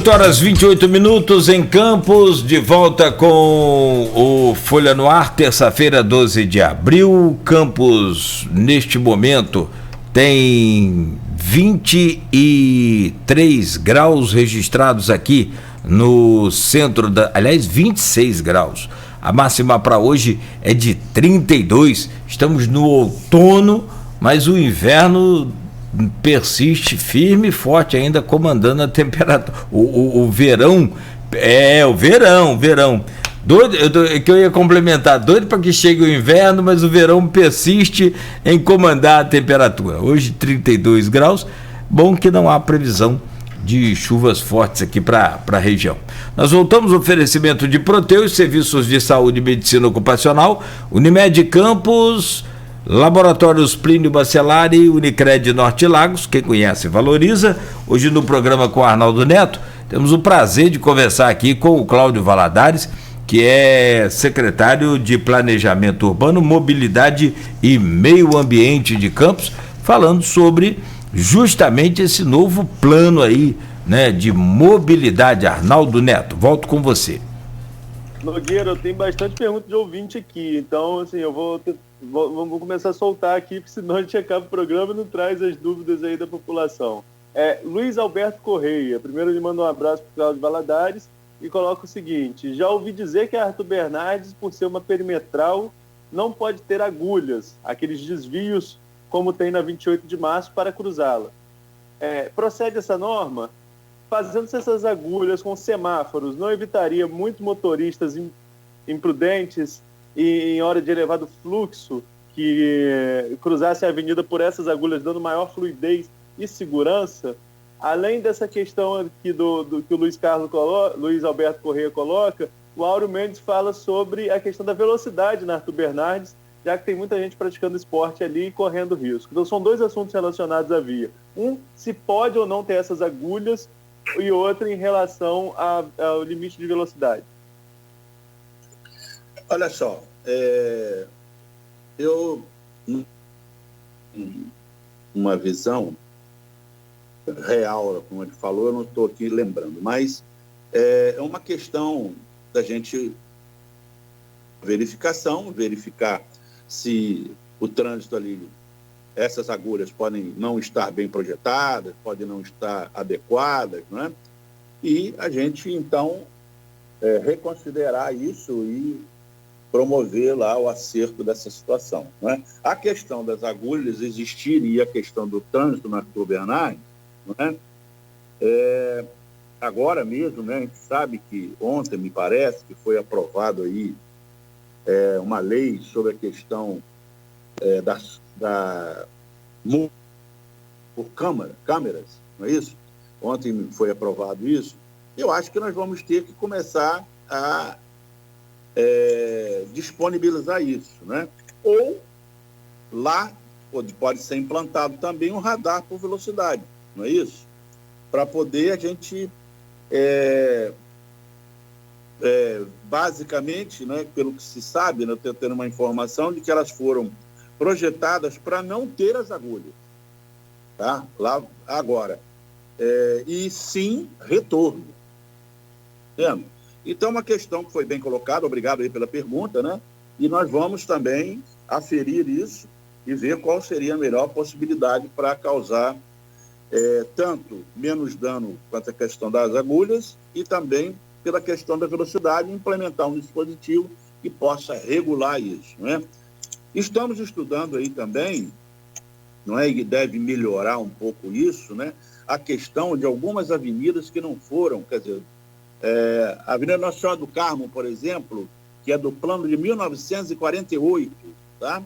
8h28 em Campos, de volta com o Folha no Ar, terça-feira, 12 de abril. Campos, neste momento, tem 23 graus registrados aqui no centro aliás, 26 graus. A máxima para hoje é de 32. Estamos no outono, mas o inverno persiste firme e forte ainda, comandando a temperatura. O verão, o verão. Doido, que eu ia complementar, doido para que chegue o inverno, mas o verão persiste em comandar a temperatura. Hoje 32 graus, bom que não há previsão de chuvas fortes aqui para a região. Nós voltamos ao oferecimento de Proteus, serviços de saúde e medicina ocupacional, Unimed Campos, Laboratórios Plínio Bacelari, Unicred Norte Lagos, quem conhece valoriza. Hoje no programa com Arnaldo Neto, temos o prazer de conversar aqui com o Cláudio Valadares, que é secretário de Planejamento Urbano, Mobilidade e Meio Ambiente de Campos, falando sobre justamente esse novo plano aí, né, de mobilidade. Arnaldo Neto, volto com você. Nogueira, eu tenho bastante pergunta de ouvinte aqui, então assim, eu vou começar a soltar aqui, porque senão a gente acaba o programa e não traz as dúvidas aí da população. Luiz Alberto Correia, primeiro ele manda um abraço para o Cláudio Valadares e coloca o seguinte: já ouvi dizer que a Arthur Bernardes, por ser uma perimetral, não pode ter agulhas, aqueles desvios como tem na 28 de março para cruzá-la. Procede essa norma? Fazendo-se essas agulhas com semáforos, não evitaria muitos motoristas imprudentes e em hora de elevado fluxo que cruzassem a avenida por essas agulhas, dando maior fluidez e segurança? Além dessa questão aqui do que o Luiz Alberto Correia coloca, o Áureo Mendes fala sobre a questão da velocidade na Arthur Bernardes, já que tem muita gente praticando esporte ali e correndo risco. Então são dois assuntos relacionados à via. Um, se pode ou não ter essas agulhas, e outro em relação ao limite de velocidade. Olha só, uma visão real, como ele falou, eu não estou aqui lembrando, mas é uma questão da gente verificar se o trânsito ali, essas agulhas podem não estar bem projetadas, podem não estar adequadas, não é? E a gente, então, reconsiderar isso e promover lá o acerto dessa situação, não é? A questão das agulhas existir e a questão do trânsito na Arthur Bernardes, não é? Agora mesmo, né, a gente sabe que ontem, me parece, que foi aprovado aí uma lei sobre a questão por câmeras, não é isso? Ontem foi aprovado isso. Eu acho que nós vamos ter que começar a disponibilizar isso, né? Ou lá pode ser implantado também um radar por velocidade, não é isso? Para poder a gente basicamente, né, pelo que se sabe, né, eu estou tendo uma informação de que elas foram projetadas para não ter as agulhas, tá? Lá agora. E sim retorno. Entendo? Então, uma questão que foi bem colocada, obrigado aí pela pergunta, né? E nós vamos também aferir isso e ver qual seria a melhor possibilidade para causar tanto menos dano quanto a questão das agulhas e também pela questão da velocidade, implementar um dispositivo que possa regular isso, não é? Estamos estudando aí também, não é, e deve melhorar um pouco isso, né? A questão de algumas avenidas que não foram, quer dizer, a Avenida Nossa Senhora do Carmo, por exemplo, que é do plano de 1948, tá?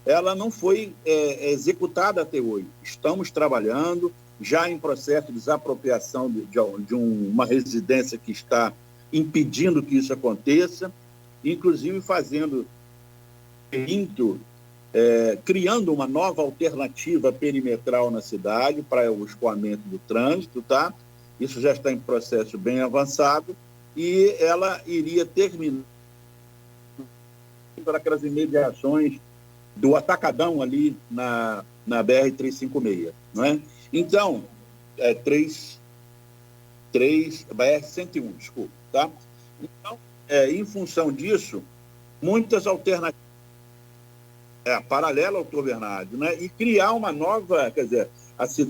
Ela não foi executada até hoje. Estamos trabalhando, já em processo de desapropriação de uma residência que está impedindo que isso aconteça, inclusive criando uma nova alternativa perimetral na cidade para o escoamento do trânsito, tá? Isso já está em processo bem avançado e ela iria terminar por aquelas imediações do Atacadão ali na BR-356, não é? Então, BR-101, desculpa, tá? Então, em função disso, muitas alternativas paralela ao Dr. Bernardo, né? E criar uma nova, quer dizer,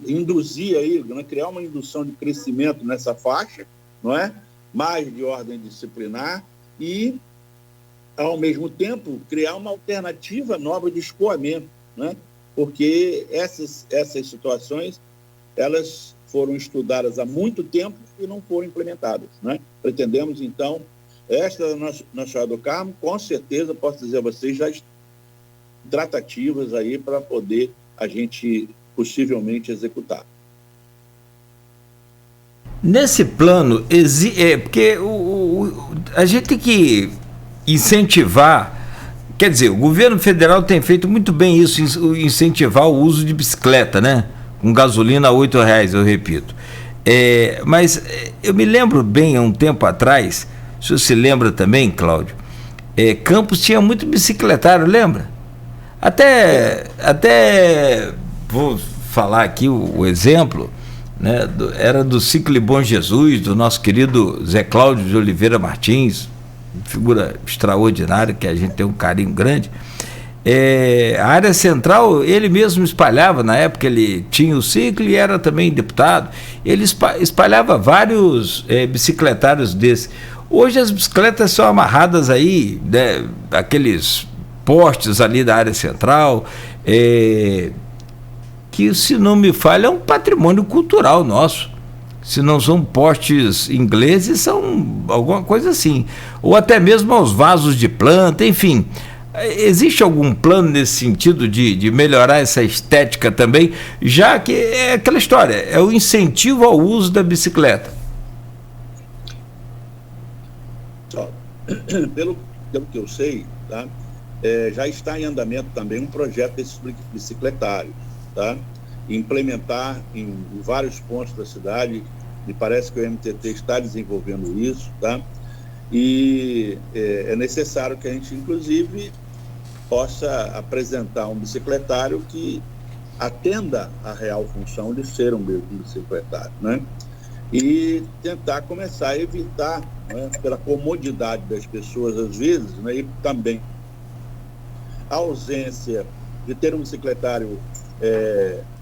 induzir aí, né? Criar uma indução de crescimento nessa faixa, não é? Mais de ordem disciplinar e, ao mesmo tempo, criar uma alternativa nova de escoamento, né? Porque essas situações, elas foram estudadas há muito tempo e não foram implementadas, né? Pretendemos, então, esta Nossa Senhora do Carmo, com certeza, posso dizer a vocês, já estão tratativas aí para poder a gente possivelmente executar. Nesse plano, porque a gente tem que incentivar, quer dizer, o governo federal tem feito muito bem isso, incentivar o uso de bicicleta, né? Com gasolina a R$8, eu repito. Mas eu me lembro bem, há um tempo atrás, se você se lembra também, Cláudio, Campos tinha muito bicicletário, lembra? Até vou falar aqui o exemplo, né, era do Ciclo Bom Jesus, do nosso querido Zé Cláudio de Oliveira Martins, figura extraordinária, que a gente tem um carinho grande. A área central, ele mesmo espalhava, na época ele tinha o ciclo e era também deputado, ele espalhava vários bicicletários desses. Hoje as bicicletas são amarradas aí, né, aqueles postes ali da área central, que, se não me falha, é um patrimônio cultural nosso. Se não são postes ingleses, são alguma coisa assim. Ou até mesmo aos vasos de planta, enfim. Existe algum plano nesse sentido de melhorar essa estética também, já que é aquela história, é o incentivo ao uso da bicicleta? Pelo que eu sei, tá? Já está em andamento também um projeto desses bicicletários, tá? Implementar em vários pontos da cidade, me parece que o MTT está desenvolvendo isso, tá? E é necessário que a gente, inclusive, possa apresentar um bicicletário que atenda à real função de ser um bicicletário, né? E tentar começar a evitar, né, pela comodidade das pessoas, às vezes, né, e também a ausência de ter um bicicletário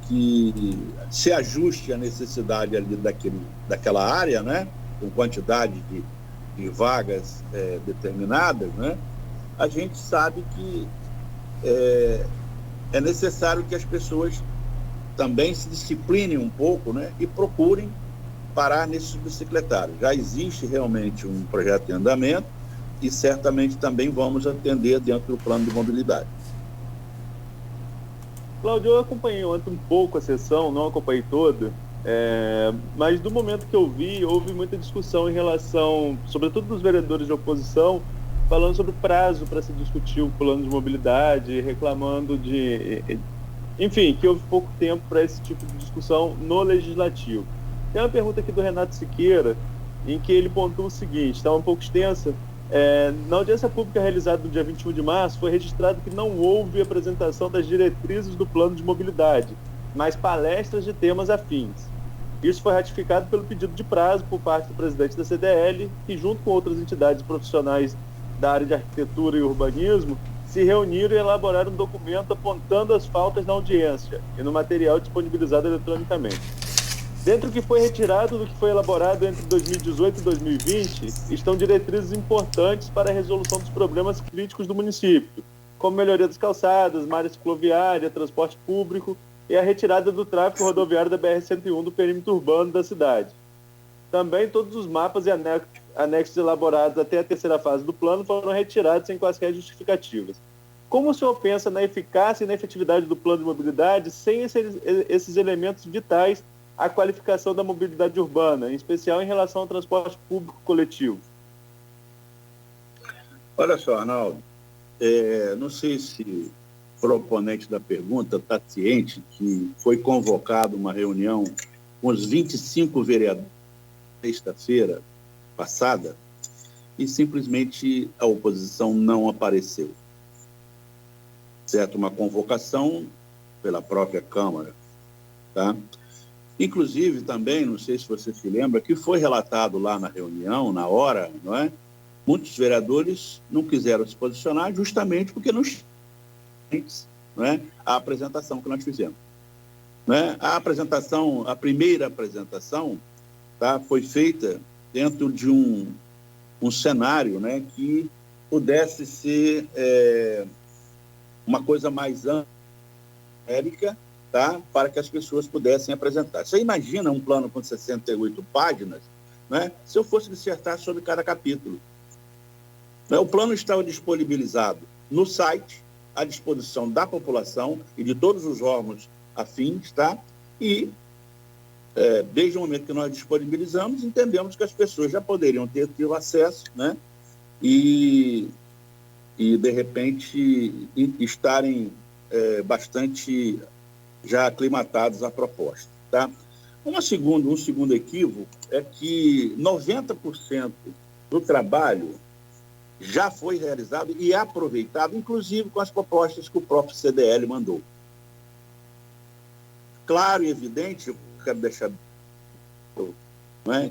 que se ajuste à necessidade ali daquela área, né, com quantidade de vagas determinadas, né, a gente sabe que é necessário que as pessoas também se disciplinem um pouco, né, e procurem parar nesses bicicletários. Já existe realmente um projeto em andamento e certamente também vamos atender dentro do plano de mobilidade. Cláudio, eu acompanhei ontem um pouco a sessão, não acompanhei toda, mas do momento que eu vi, houve muita discussão em relação, sobretudo dos vereadores de oposição, falando sobre o prazo para se discutir o plano de mobilidade, reclamando enfim, que houve pouco tempo para esse tipo de discussão no Legislativo. Tem uma pergunta aqui do Renato Siqueira, em que ele pontua o seguinte, está um pouco extensa. Na audiência pública realizada no dia 21 de março, foi registrado que não houve apresentação das diretrizes do plano de mobilidade, mas palestras de temas afins. Isso foi ratificado pelo pedido de prazo por parte do presidente da CDL, que, junto com outras entidades profissionais da área de arquitetura e urbanismo, se reuniram e elaboraram um documento apontando as faltas na audiência e no material disponibilizado eletronicamente. Dentro do que foi retirado do que foi elaborado entre 2018 e 2020, estão diretrizes importantes para a resolução dos problemas críticos do município, como melhoria das calçadas, malha cicloviária, transporte público e a retirada do tráfego rodoviário da BR-101 do perímetro urbano da cidade. Também todos os mapas e anexos elaborados até a terceira fase do plano foram retirados sem quaisquer justificativas. Como o senhor pensa na eficácia e na efetividade do plano de mobilidade sem esses elementos vitais à qualificação da mobilidade urbana, em especial em relação ao transporte público coletivo? Olha só, Arnaldo, não sei se o proponente da pergunta está ciente que foi convocada uma reunião com os 25 vereadores sexta-feira passada e simplesmente a oposição não apareceu. Certo? Uma convocação pela própria Câmara, tá? Inclusive, também, não sei se você se lembra, que foi relatado lá na reunião, na hora, não é? Muitos vereadores não quiseram se posicionar justamente porque não é? A apresentação que nós fizemos. Não é? A primeira apresentação, tá, foi feita dentro de um cenário, né, que pudesse ser uma coisa mais ampla, tá, para que as pessoas pudessem apresentar. Você imagina um plano com 68 páginas, né, se eu fosse dissertar sobre cada capítulo. O plano estava disponibilizado no site, à disposição da população e de todos os órgãos afins, tá? E, desde o momento que nós disponibilizamos, entendemos que as pessoas já poderiam ter tido acesso, né? E de repente, estarem bastante já aclimatados à proposta, tá? Um segundo equívoco é que 90% do trabalho já foi realizado e aproveitado, inclusive com as propostas que o próprio CDL mandou. Claro e evidente, eu quero deixar,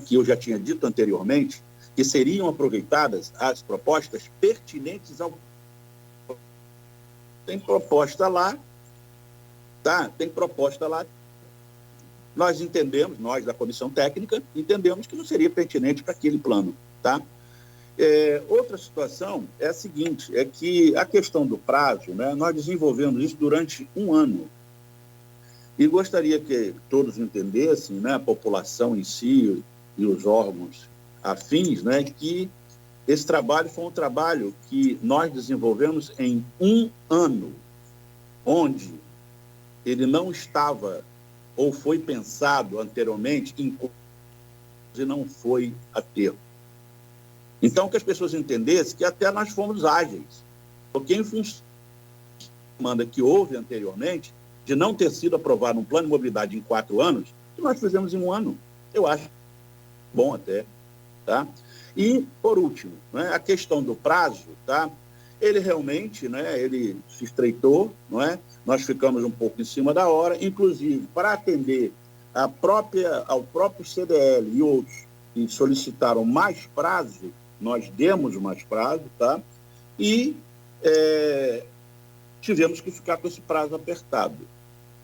que eu já tinha dito anteriormente, que seriam aproveitadas as propostas pertinentes ao... Tem proposta lá, tá? Tem proposta lá. Nós entendemos, nós da comissão técnica, entendemos que não seria pertinente para aquele plano, tá? Outra situação é a seguinte, é que a questão do prazo, né, nós desenvolvemos isso durante um ano. E gostaria que todos entendessem, né, a população em si e os órgãos afins, né, que esse trabalho foi um trabalho que nós desenvolvemos em um ano, onde ele não estava ou foi pensado anteriormente em e não foi a termo. Então, que as pessoas entendessem que até nós fomos ágeis, porque em função da demanda que houve anteriormente, de não ter sido aprovado um plano de mobilidade em 4 anos, que nós fizemos em um ano. Eu acho bom até, tá? E, por último, né, a questão do prazo, tá? Ele realmente, né, ele se estreitou, não é? Nós ficamos um pouco em cima da hora, inclusive para atender ao próprio CDL e outros que solicitaram mais prazo, nós demos mais prazo, tá? E tivemos que ficar com esse prazo apertado.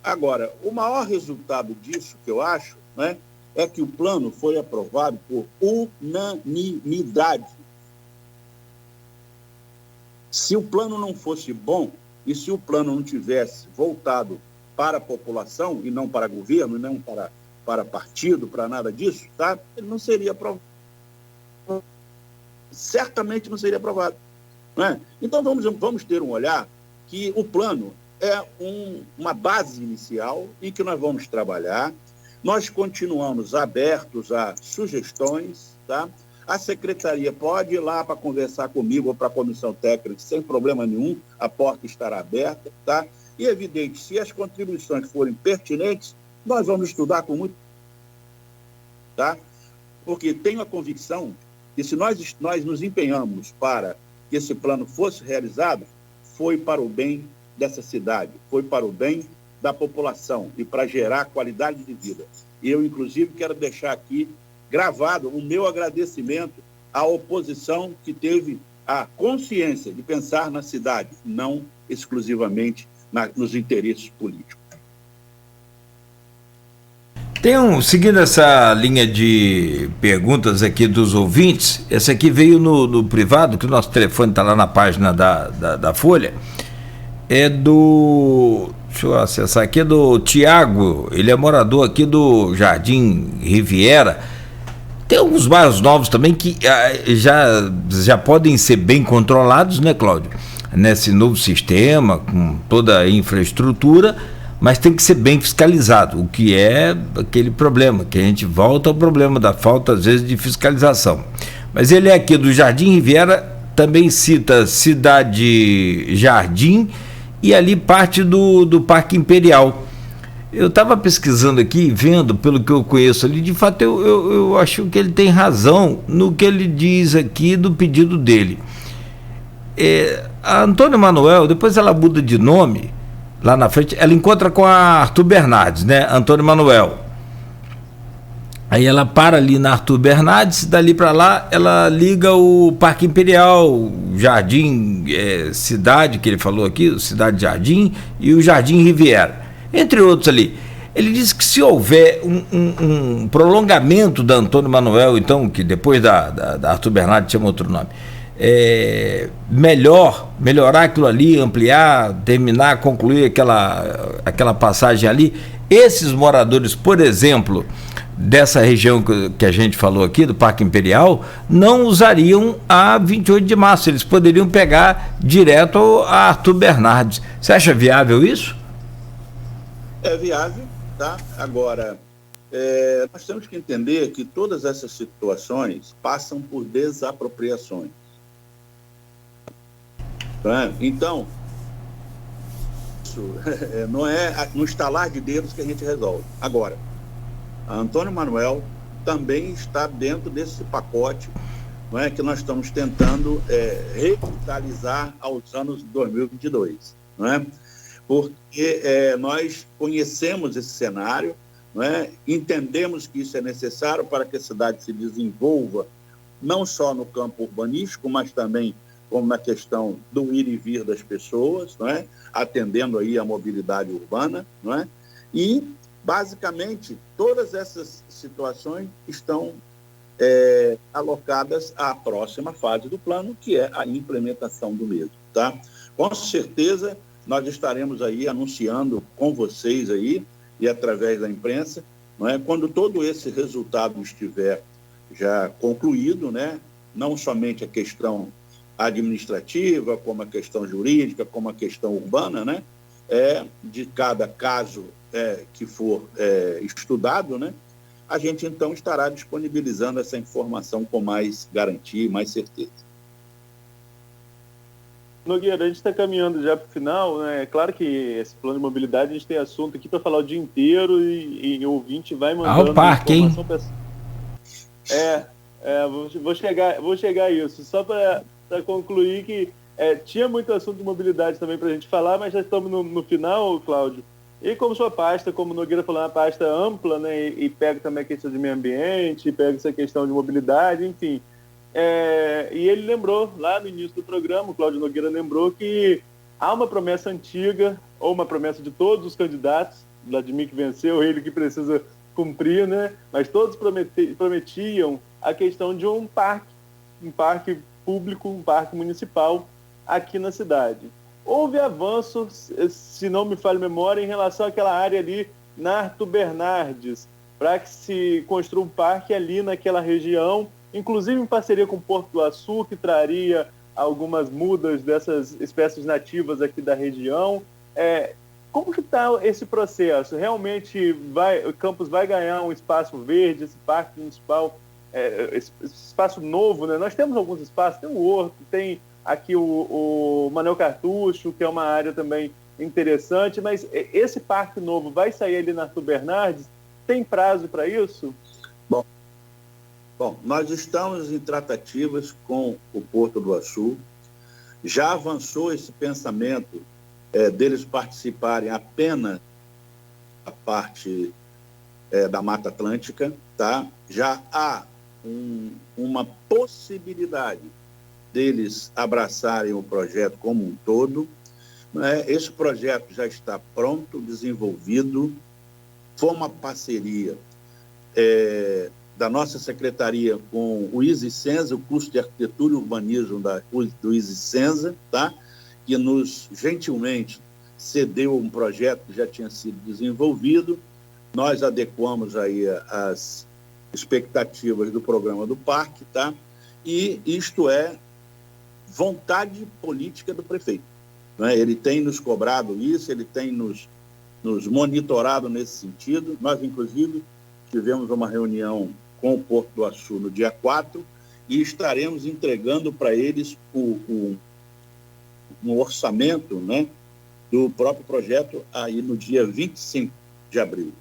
Agora, o maior resultado disso, que eu acho, né, é que o plano foi aprovado por unanimidade. Se o plano não fosse bom, e se o plano não tivesse voltado para a população, e não para governo, e não para partido, para nada disso, tá? Ele não seria aprovado. Certamente não seria aprovado. Né? Então, vamos ter um olhar que o plano é uma base inicial e que nós vamos trabalhar. Nós continuamos abertos a sugestões, tá? A secretaria pode ir lá para conversar comigo ou para a comissão técnica, sem problema nenhum, a porta estará aberta, tá? E, evidente, se as contribuições forem pertinentes, nós vamos estudar com muito... Tá? Porque tenho a convicção que se nós nos empenhamos para que esse plano fosse realizado, foi para o bem dessa cidade, foi para o bem da população e para gerar qualidade de vida. E eu, inclusive, quero deixar aqui gravado o meu agradecimento à oposição que teve a consciência de pensar na cidade, não exclusivamente nos interesses políticos. Seguindo essa linha de perguntas aqui dos ouvintes, essa aqui veio no privado, que o nosso telefone está lá na página da Folha, deixa eu acessar aqui, é do Tiago, ele é morador aqui do Jardim Riviera. Tem alguns bairros novos também que já podem ser bem controlados, né, Cláudio? Nesse novo sistema, com toda a infraestrutura, mas tem que ser bem fiscalizado, o que é aquele problema, que a gente volta ao problema da falta, às vezes, de fiscalização. Mas ele é aqui do Jardim Riviera, também cita Cidade Jardim e ali parte do Parque Imperial. Eu estava pesquisando aqui, vendo, pelo que eu conheço ali, de fato eu acho que ele tem razão no que ele diz aqui do pedido dele. A Antônio Manuel, depois ela muda de nome, lá na frente, ela encontra com a Arthur Bernardes, né? Antônio Manuel. Aí ela para ali na Arthur Bernardes, dali para lá ela liga o Parque Imperial, Jardim Cidade, que ele falou aqui, Cidade Jardim, e o Jardim Riviera, entre outros ali. Ele disse que se houver um prolongamento da Antônio Manuel, então, que depois da Arthur Bernardes chama outro nome, melhorar aquilo ali, ampliar, terminar, concluir aquela passagem ali, esses moradores, por exemplo, dessa região que a gente falou aqui, do Parque Imperial, não usariam a 28 de março, eles poderiam pegar direto a Arthur Bernardes. Você acha viável isso? É viável, tá? Agora, nós temos que entender que todas essas situações passam por desapropriações. Então, isso não é no estalar de dedos que a gente resolve. Agora, a Antônio Manuel também está dentro desse pacote, não é, que nós estamos tentando revitalizar aos anos 2022, não é? Porque nós conhecemos esse cenário, não é? Entendemos que isso é necessário para que a cidade se desenvolva, não só no campo urbanístico, mas também como na questão do ir e vir das pessoas, não é? Atendendo aí a mobilidade urbana, não é? E, basicamente, todas essas situações estão alocadas à próxima fase do plano, que é a implementação do mesmo, tá? Com certeza, nós estaremos aí anunciando com vocês aí, e através da imprensa, não é? Quando todo esse resultado estiver já concluído, né? Não somente a questão administrativa, como a questão jurídica, como a questão urbana, né? De cada caso que for estudado, né? A gente então estará disponibilizando essa informação com mais garantia e mais certeza. Nogueira, a gente está caminhando já para o final, né? É claro que esse plano de mobilidade a gente tem assunto aqui para falar o dia inteiro e o ouvinte vai mandando o parque, informação hein? Vou chegar a isso. Só para concluir que tinha muito assunto de mobilidade também para a gente falar, mas já estamos no final, Cláudio. E como sua pasta, como o Nogueira falou, é uma pasta ampla, né? E pega também a questão de meio ambiente, pega essa questão de mobilidade, enfim. E ele lembrou, lá no início do programa, o Cláudio Nogueira lembrou que há uma promessa antiga, ou uma promessa de todos os candidatos, Vladimir que venceu, ele que precisa cumprir, né? Mas todos prometiam a questão de um parque público, um parque municipal aqui na cidade. Houve avanço, se não me falha a memória, em relação àquela área ali na Arthur Bernardes, para que se construa um parque ali naquela região, inclusive em parceria com o Porto do Açu, que traria algumas mudas dessas espécies nativas aqui da região. Como que está esse processo? Realmente o campus vai ganhar um espaço verde, esse parque municipal, esse espaço novo, né? Nós temos alguns espaços, tem o Horto, tem aqui o Manuel Cartucho, que é uma área também interessante, mas esse parque novo vai sair ali na Arthur Bernardes? Tem prazo para isso? Bom, nós estamos em tratativas com o Porto do Açu. Já avançou esse pensamento deles participarem apenas da parte da Mata Atlântica, tá? Já há uma possibilidade deles abraçarem o projeto como um todo. Esse projeto já está pronto, desenvolvido, foi uma parceria da nossa secretaria com o ISICENSA, o curso de Arquitetura e Urbanismo do ISICENSA, tá? Que nos gentilmente cedeu um projeto que já tinha sido desenvolvido. Nós adequamos aí as expectativas do programa do parque, tá? E isto é vontade política do prefeito, né? Ele tem nos cobrado isso, ele tem nos monitorado nesse sentido. Nós, inclusive, tivemos uma reunião com o Porto do Açu no dia 4 e estaremos entregando para eles um orçamento, né, do próprio projeto aí no dia 25 de abril.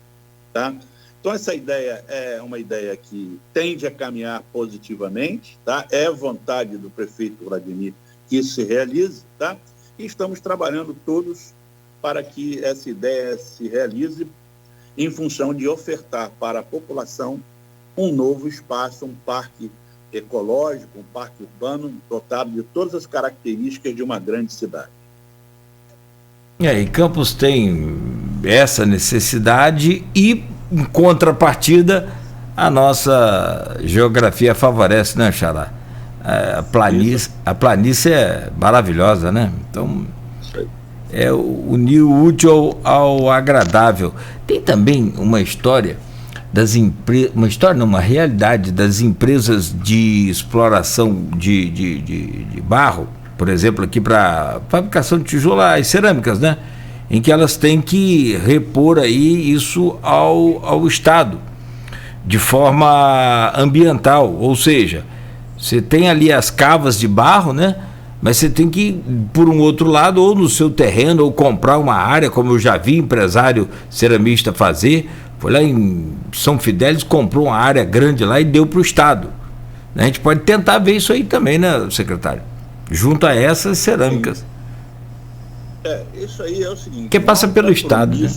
Tá? Então, essa ideia é uma ideia que tende a caminhar positivamente, tá? É vontade do prefeito Vladimir que isso se realize, tá? E estamos trabalhando todos para que essa ideia se realize em função de ofertar para a população um novo espaço, um parque ecológico, um parque urbano dotado de todas as características de uma grande cidade. E Campos tem essa necessidade e, em contrapartida, a nossa geografia favorece, né, Xará? A planície é maravilhosa, né? Então, é unir o útil ao agradável. Tem também uma história uma realidade das empresas de exploração de barro, por exemplo, aqui para fabricação de tijolo, as cerâmicas, né? Em que elas têm que repor aí isso ao Estado, de forma ambiental, ou seja, você tem ali as cavas de barro, né? Mas você tem que, por um outro lado, ou no seu terreno, ou comprar uma área, como eu já vi empresário ceramista fazer. Foi lá em São Fidélis, comprou uma área grande lá e deu para o Estado. A gente pode tentar ver isso aí também, né, secretário? Junto a essas cerâmicas. Isso aí é o seguinte... Que passa pelo Estado, né?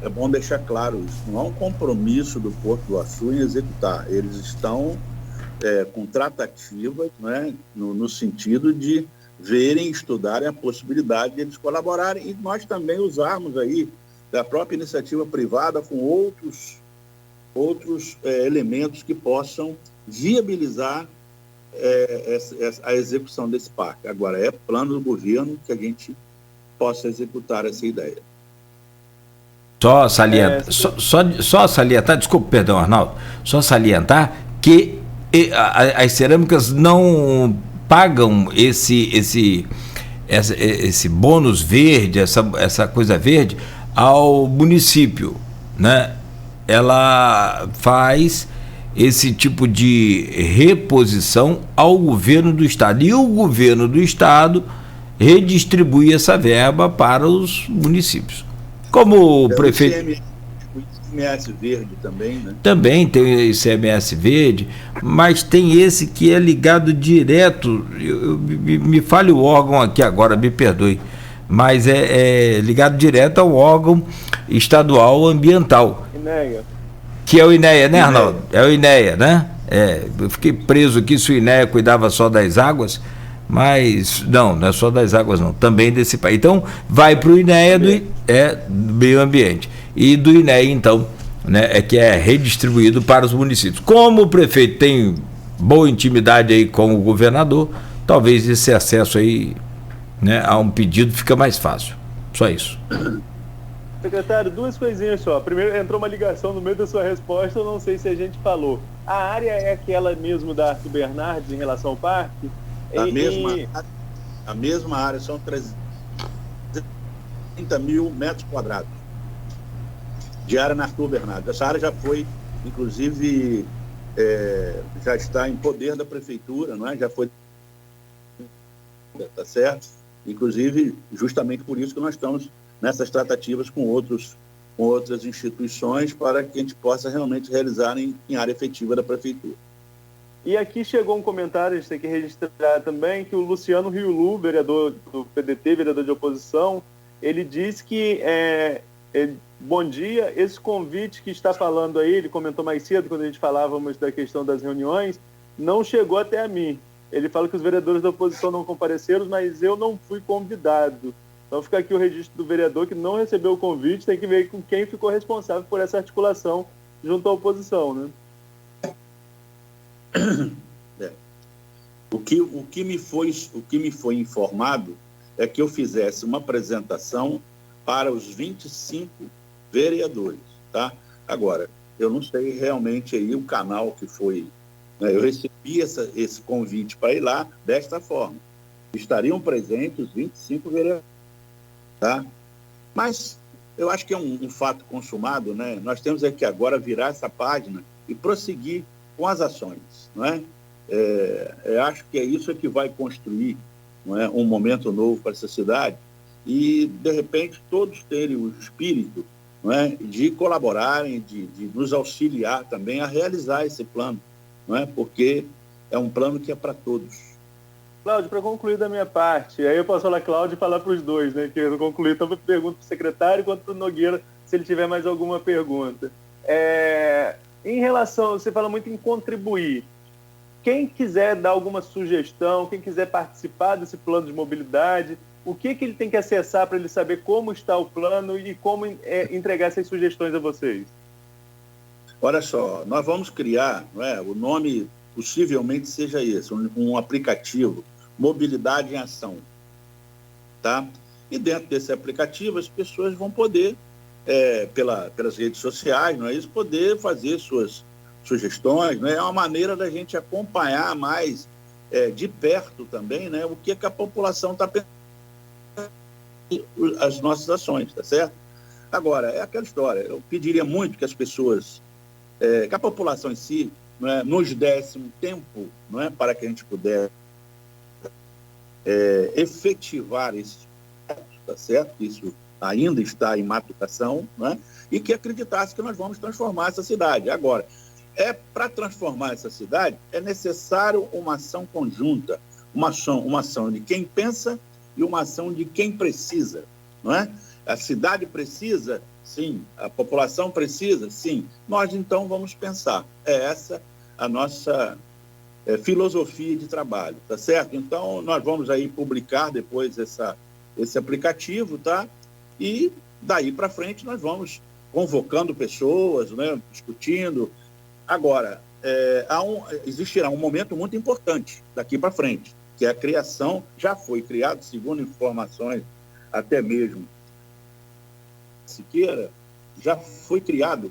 É bom deixar claro isso. Não há um compromisso do Porto do Açu em executar. Eles estão com tratativas, né, no sentido de verem, estudarem a possibilidade de eles colaborarem e nós também usarmos aí da própria iniciativa privada com outros elementos que possam viabilizar a execução desse parque. Agora, é plano do governo que a gente possa executar essa ideia. Só salientar, desculpa, perdão, Arnaldo, só salientar que as cerâmicas não pagam esse bônus verde, essa coisa verde, ao município, né? Ela faz esse tipo de reposição ao governo do estado e o governo do estado redistribui essa verba para os municípios. Como o prefeito... O ICMS verde também, né? Também tem o ICMS verde, mas tem esse que é ligado direto, me fale o órgão aqui agora, me perdoe, mas é ligado direto ao órgão estadual ambiental. INEA. Que é o INEA, né, Arnaldo? É o INEA, né? Eu fiquei preso aqui se o INEA cuidava só das águas, mas não é só das águas não, também desse país. Então, vai para o INEA do meio ambiente. E do INEA, então, né, que é redistribuído para os municípios. Como o prefeito tem boa intimidade aí com o governador, talvez esse acesso aí, né, a um pedido fica mais fácil. Só isso. Secretário, duas coisinhas só. Primeiro, entrou uma ligação no meio da sua resposta, eu não sei se a gente falou. A área é aquela mesmo da Arthur Bernardes em relação ao parque? A mesma área, são 330 mil metros quadrados de área na Arthur Bernardes. Essa área já foi, inclusive, já está em poder da prefeitura, não é? Já foi, tá certo? Inclusive, justamente por isso que nós estamos nessas tratativas com outras instituições para que a gente possa realmente realizar em área efetiva da prefeitura. E aqui chegou um comentário, a gente tem que registrar também, que o Luciano Riulu, vereador do PDT, vereador de oposição, ele diz que, bom dia, esse convite que está falando aí, ele comentou mais cedo, quando a gente falávamos da questão das reuniões, não chegou até a mim. Ele fala que os vereadores da oposição não compareceram, mas eu não fui convidado. Então fica aqui o registro do vereador que não recebeu o convite, tem que ver com quem ficou responsável por essa articulação junto à oposição, né? O que me foi informado é que eu fizesse uma apresentação para os 25 vereadores, tá? Agora, eu não sei realmente aí o canal que foi, né? Eu recebi esse convite para ir lá desta forma. Estariam presentes os 25 vereadores, tá? Mas eu acho que é um fato consumado, né? Nós temos aqui agora virar essa página e prosseguir com as ações, não é? Acho que é isso que vai construir, não é, um momento novo para essa cidade e, de repente, todos terem o espírito, não é, de colaborarem, de nos auxiliar também a realizar esse plano, não é? Porque é um plano que é para todos. Cláudio, para concluir da minha parte, aí eu posso falar Cláudio e falar para os dois, né, que eu não concluí, então eu pergunto para o secretário quanto para o Nogueira, se ele tiver mais alguma pergunta. Em relação, você fala muito em contribuir. Quem quiser dar alguma sugestão, quem quiser participar desse plano de mobilidade, o que ele tem que acessar para ele saber como está o plano e como entregar essas sugestões a vocês? Olha só, nós vamos criar, o nome possivelmente seja esse, um aplicativo, Mobilidade em Ação. Tá? E dentro desse aplicativo as pessoas vão poder, pelas redes sociais, não é isso, poder fazer suas sugestões, né? É uma maneira da gente acompanhar mais de perto também, né, o que a população está pensando, as nossas ações, tá certo? Agora, é aquela história, eu pediria muito que as pessoas, que a população em si, nos desse um tempo, para que a gente pudesse efetivar esse, tá certo? Isso ainda está em maturação, e que acreditasse que nós vamos transformar essa cidade. Agora, para transformar essa cidade, é necessário uma ação conjunta, uma ação de quem pensa e uma ação de quem precisa, não é? A cidade precisa, sim. A população precisa, sim. Nós, então, vamos pensar. É essa a nossa filosofia de trabalho, tá certo? Então, nós vamos aí publicar depois esse aplicativo, tá? E daí para frente nós vamos convocando pessoas, discutindo. Agora, existirá um momento muito importante daqui para frente, que é a criação, já foi criado, segundo informações até mesmo Siqueira, já foi criado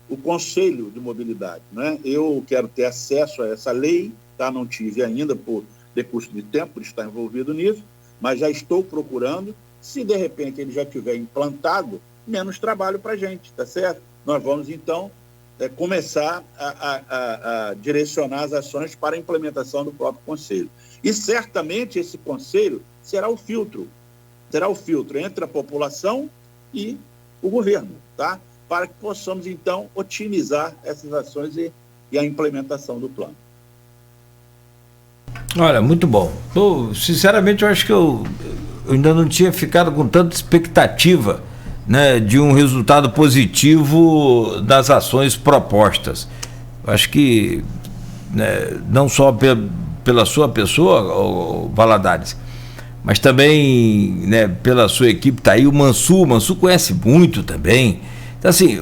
o Conselho de Mobilidade, Eu quero ter acesso a essa lei, tá? Não tive ainda por decurso de tempo, por estar envolvido nisso, mas já estou procurando. Se de repente ele já tiver implantado, menos trabalho para a gente, tá certo? Nós vamos então começar a direcionar as ações para a implementação do próprio Conselho. E certamente esse Conselho será o filtro entre a população e o governo, tá? Para que possamos, então, otimizar essas ações e a implementação do plano. Olha, muito bom. Sinceramente, eu acho que eu ainda não tinha ficado com tanta expectativa, de um resultado positivo das ações propostas. Eu acho que, não só pela sua pessoa, Valadares, mas também, pela sua equipe, tá aí o Mansur conhece muito também. Então, assim,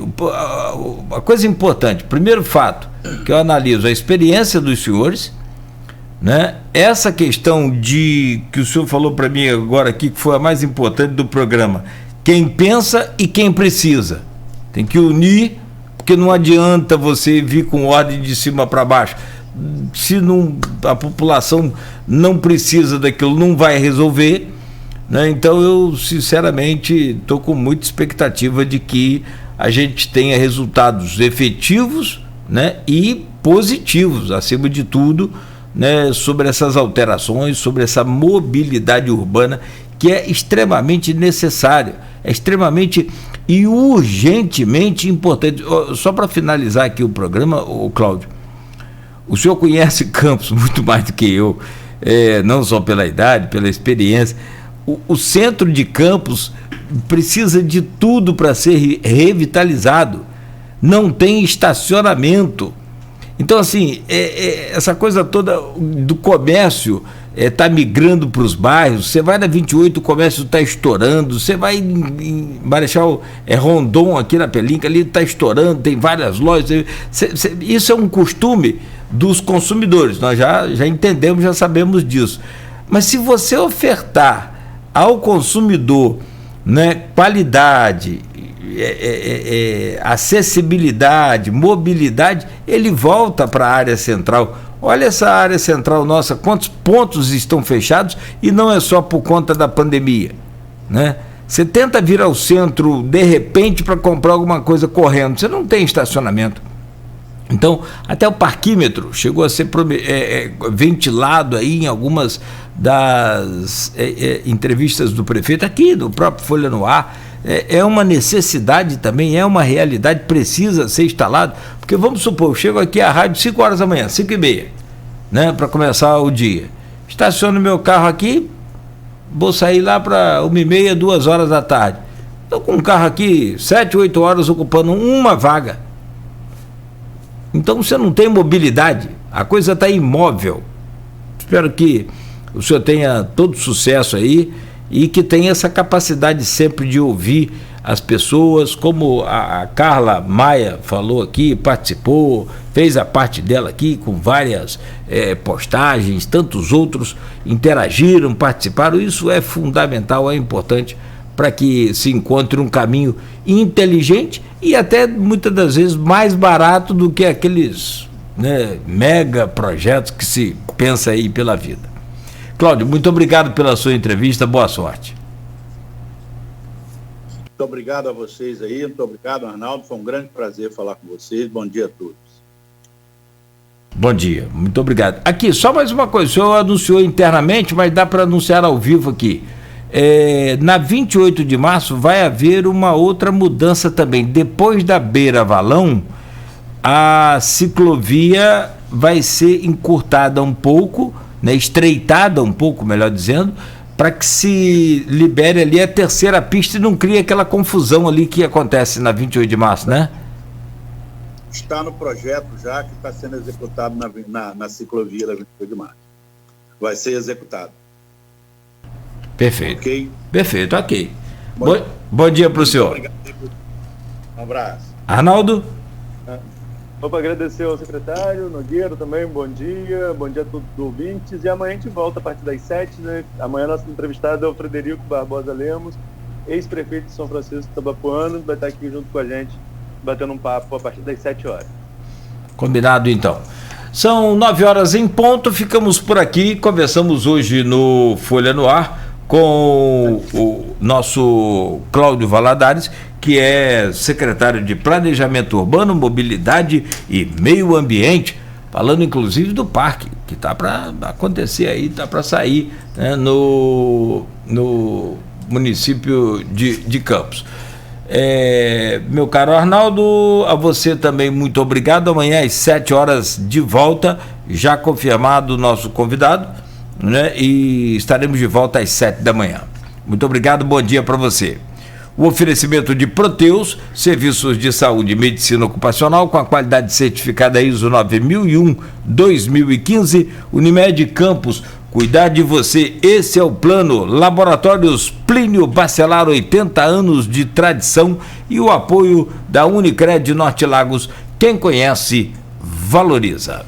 a coisa importante, primeiro fato, que eu analiso a experiência dos senhores, essa questão que o senhor falou para mim agora aqui, que foi a mais importante do programa, quem pensa e quem precisa. Tem que unir, porque não adianta você vir com ordem de cima para baixo. Se a população não precisa daquilo, não vai resolver, Então eu sinceramente estou com muita expectativa de que a gente tenha resultados efetivos, e positivos, acima de tudo, sobre essas alterações, sobre essa mobilidade urbana que é extremamente necessária, é extremamente e urgentemente importante. Só para finalizar aqui o programa, Cláudio, o senhor conhece Campos muito mais do que eu, não só pela idade, pela experiência. O centro de Campos precisa de tudo para ser revitalizado, não tem estacionamento. Então, assim, essa coisa toda do comércio está migrando para os bairros. Você vai na 28, o comércio está estourando. Você vai em Marechal Rondon, aqui na Pelinca, ali está estourando, tem várias lojas. Isso é um costume dos consumidores, nós já entendemos, já sabemos disso. Mas se você ofertar ao consumidor, qualidade, acessibilidade, mobilidade, ele volta para a área central. Olha essa área central nossa, quantos pontos estão fechados, e não é só por conta da pandemia, Você tenta vir ao centro de repente para comprar alguma coisa correndo, você não tem estacionamento. Então, até o parquímetro chegou a ser ventilado aí em algumas das entrevistas do prefeito, aqui do próprio Folha no Ar. É uma necessidade também, é uma realidade, precisa ser instalado, porque vamos supor, eu chego aqui à rádio 5 horas da manhã, 5h30, para começar o dia. Estaciono meu carro aqui, vou sair lá para 1h30, 2 horas da tarde. Estou com um carro aqui 7, 8 horas ocupando uma vaga. Então você não tem mobilidade, a coisa está imóvel. Espero que o senhor tenha todo sucesso aí e que tenha essa capacidade sempre de ouvir as pessoas, como a Carla Maia falou aqui, participou, fez a parte dela aqui com várias postagens, tantos outros interagiram, participaram. Isso é fundamental, é importante para que se encontre um caminho inteligente e até muitas das vezes mais barato do que aqueles, né, mega projetos que se pensa aí pela vida. Cláudio, muito obrigado pela sua entrevista, boa sorte. Muito obrigado a vocês aí, muito obrigado, Arnaldo, foi um grande prazer falar com vocês, bom dia a todos. Bom dia, muito obrigado. Aqui, só mais uma coisa, o senhor anunciou internamente, mas dá para anunciar ao vivo aqui. Na 28 de março vai haver uma outra mudança também. Depois da Beira Valão, a ciclovia vai ser encurtada um pouco, né, estreitada um pouco, melhor dizendo, para que se libere ali a terceira pista e não crie aquela confusão ali que acontece na 28 de março, né? Está no projeto já que está sendo executado na ciclovia da 28 de março. Vai ser executado. Perfeito. Ok? Perfeito, ok. Bom dia para o senhor. Obrigado. Um abraço. Arnaldo? Vou agradecer ao secretário Nogueira também, bom dia a todos os ouvintes, e amanhã a gente volta a partir das 7, né? Amanhã nosso entrevistado é o Frederico Barbosa Lemos, ex-prefeito de São Francisco Tabapuano, vai estar aqui junto com a gente, batendo um papo a partir das 7 horas. Combinado, então. São 9 horas em ponto, ficamos por aqui, conversamos hoje no Folha no Ar com o nosso Cláudio Valadares, que é secretário de Planejamento Urbano, Mobilidade e Meio Ambiente, falando inclusive do parque, que está para acontecer aí, está para sair, né, no município de Campos. Meu caro Arnaldo, a você também muito obrigado. Amanhã às 7 horas de volta, já confirmado o nosso convidado, né, e estaremos de volta às 7 da manhã. Muito obrigado, bom dia para você. O oferecimento de Proteus, serviços de saúde e medicina ocupacional com a qualidade certificada ISO 9001-2015, Unimed Campos, cuidar de você, esse é o plano. Laboratórios Plínio Bacelar, 80 anos de tradição, e o apoio da Unicred Norte Lagos, quem conhece, valoriza.